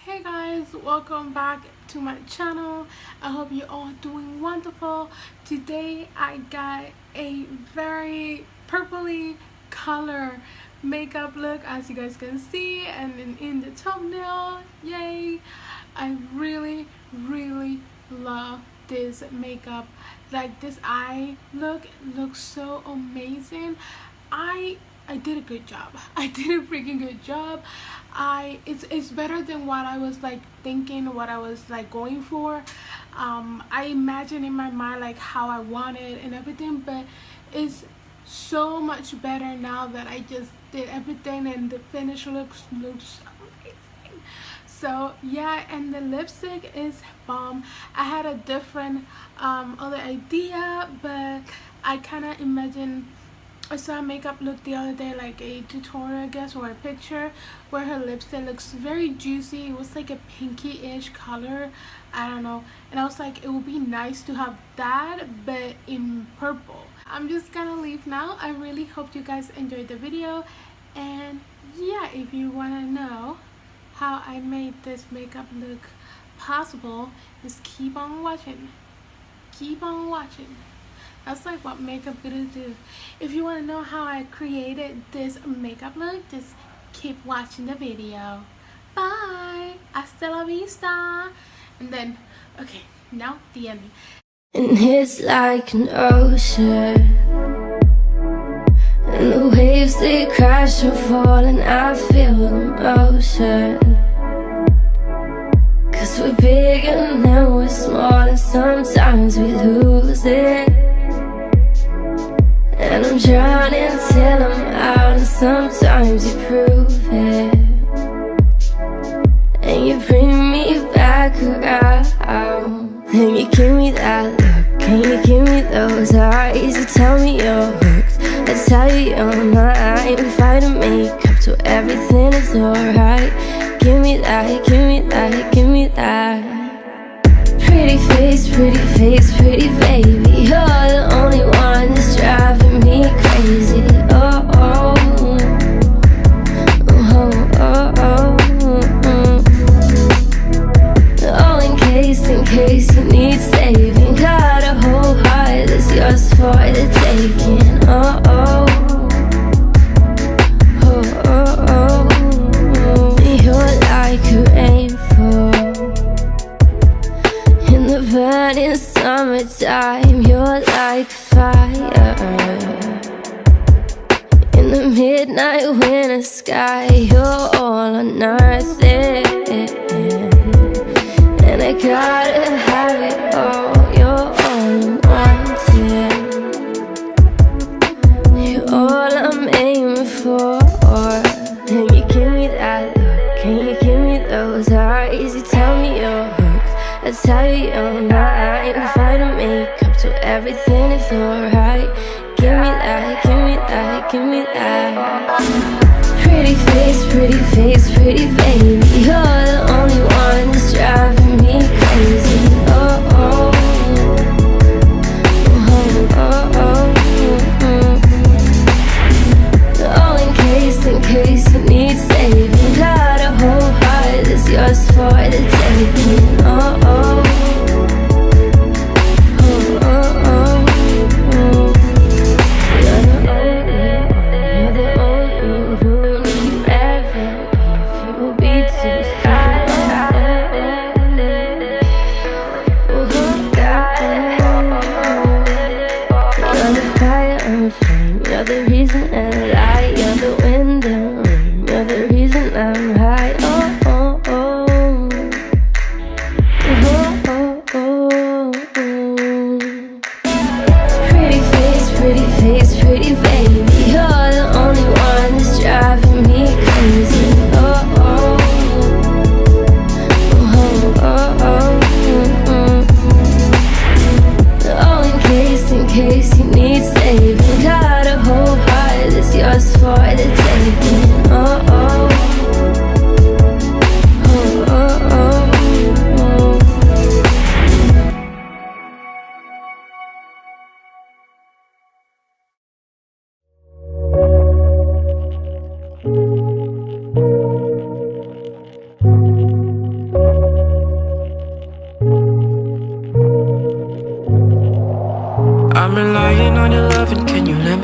Hey guys, welcome back to my channel. I hope you're all doing wonderful. Today I got a very purpley color makeup look, as you guys can see, and in the thumbnail. Yay! I really love this makeup. Like, this eye look looks so amazing. I did a good job. I did a freaking good job. It's better than what I was like thinking, what I was like going for. I imagined in my mind like how I wanted and everything, but it's so much better now that I just did everything and the finished looks amazing. So yeah, and the lipstick is bomb. I had a different other idea, but I kind of imagined. I saw a makeup look the other day, like a tutorial I guess, or a picture where her lipstick looks very juicy. It was like a pinky-ish color, I don't know, and I was like, it would be nice to have that but in purple. I'm just gonna leave now. I really hope you guys enjoyed the video, and yeah, if you want to know how I made this makeup look possible, just keep on watching. That's like what makeup gonna do. If you want to know how I created this makeup look, just keep watching the video. Bye. Hasta la vista. And then, okay, now the ending. And it's like an ocean, and the waves they crash and fall, and I feel the motion. 'Cause we're big and then we're small, and sometimes we lose it. And I'm drowning till I'm out, and sometimes you prove it. And you bring me back around, and you give me that look, and you give me those eyes. You tell me you're hooked, I tell you you're mine. We fight to make up till everything is alright. Give me that, give me that, give me that. Pretty face, pretty baby. You're the only one that's driving me crazy. Oh, oh, oh, oh, oh, oh. Oh, in case you need saving. Got a whole heart that's yours for the taking. Oh, oh, oh, oh, oh. You're like a rainfall in the burning summertime. You're like fire in the midnight winter sky. You're all or nothing, and I gotta have it all. You're all I'm wanting, you're all I'm aiming for. And you give me that look, and you give me those eyes. You tell me you're hooked, I tell you you're mine. We fight to make up till everything is alright. Give me that, give me that, give me that. Pretty face, pretty baby. You're the only one that's driving me crazy. Oh, oh, oh, oh, oh, oh. Oh, in case you need saving. Got a whole heart that's yours for the taking. Oh, oh, oh, oh, oh, oh. You're the only one who ever, if you will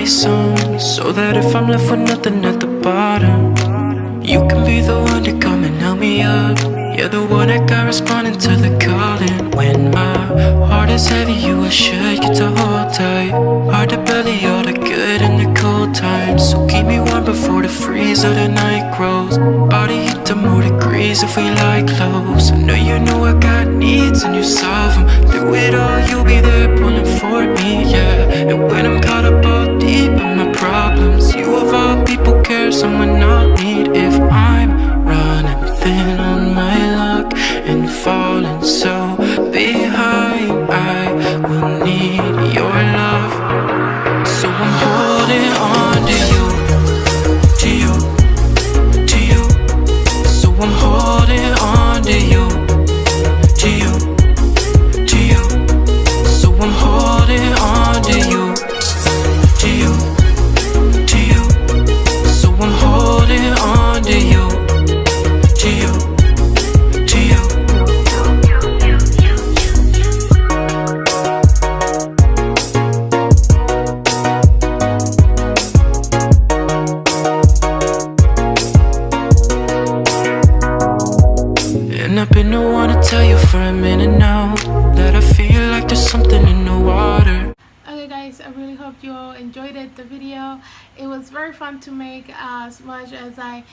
me some, so that if I'm left with nothing at the bottom, you can be the one to come and help me up. You're the one that got responding to the calling. When my heart is heavy, you are sure get to hold tight. Hard to belly all the good in the cold times, so keep me warm before the freeze of the night grows. Body heat to more degrees if we lie close. I know you know I got needs and you solve them. Through it all, you'll be there pulling for me, yeah. And when I'm caught up all deep in my problems, you of all people care someone I'll need. If I'm running thin on my luck and falling so behind, I will need your love. So I'm holding on to you, to you, to you. So I'm holding on to you, to you, to you. So I'm holding on to you, to you, to you. So I'm holding on to you, to you, to you. And I've been the one to tell you for a minute now that I feel like there's something in the water. Okay guys, I really hope you all enjoyed the video. It was very fun to make, as much as I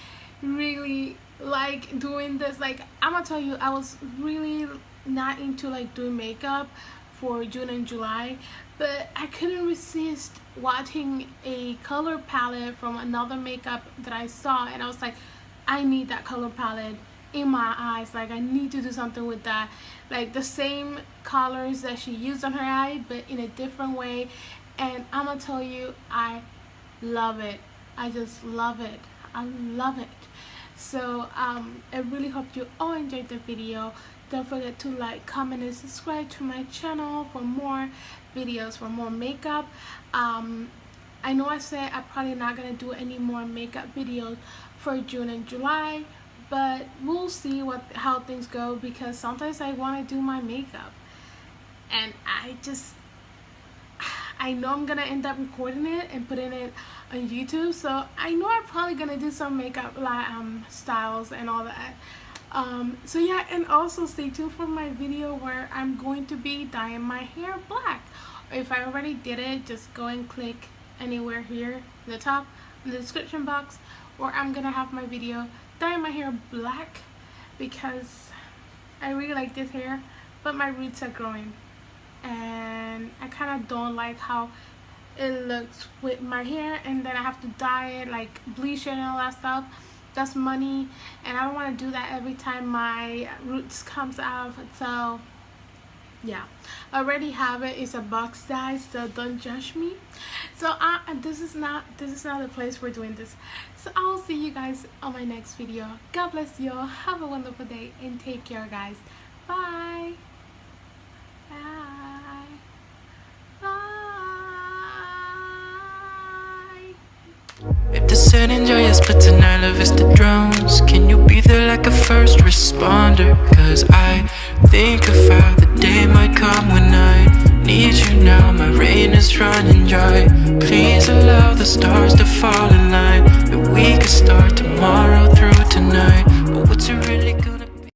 really like doing this. Like, I'm gonna tell you, I was really not into like doing makeup for June and July, but I couldn't resist watching a color palette from another makeup that I saw, and I was like, I need that color palette in my eyes. Like, I need to do something with that, like the same colors that she used on her eye but in a different way. And I'm gonna tell you, I love it. I just love it. I love it. So I really hope you all enjoyed the video. Don't forget to like, comment, and subscribe to my channel for more videos, for more makeup. I know I said I'm probably not gonna do any more makeup videos for June and July, but we'll see how things go, because sometimes I want to do my makeup and I know I'm gonna end up recording it and putting it on YouTube, so I know I'm probably gonna do some makeup like styles and all that. So yeah, and also stay tuned for my video where I'm going to be dyeing my hair black. Or if I already did it, just go and click anywhere here in the top in the description box, or I'm gonna have my video dyeing my hair black, because I really like this hair but my roots are growing and I kind of don't like how it looks with my hair, and then I have to dye it, like bleach it and all that stuff. That's money, and I don't want to do that every time my roots comes out. So yeah, I already have it. It's a box dye, so don't judge me. So this is not the place for doing this. So I will see you guys on my next video. God bless you all. Have a wonderful day and take care, guys. Bye. Bye. Bye. If the San Andreas, but tonight love is the drones, can you be there like a first responder? Cause I think about the day might come when I need you now. My rain is running dry. Please allow the stars to fall in line, that we could start tomorrow through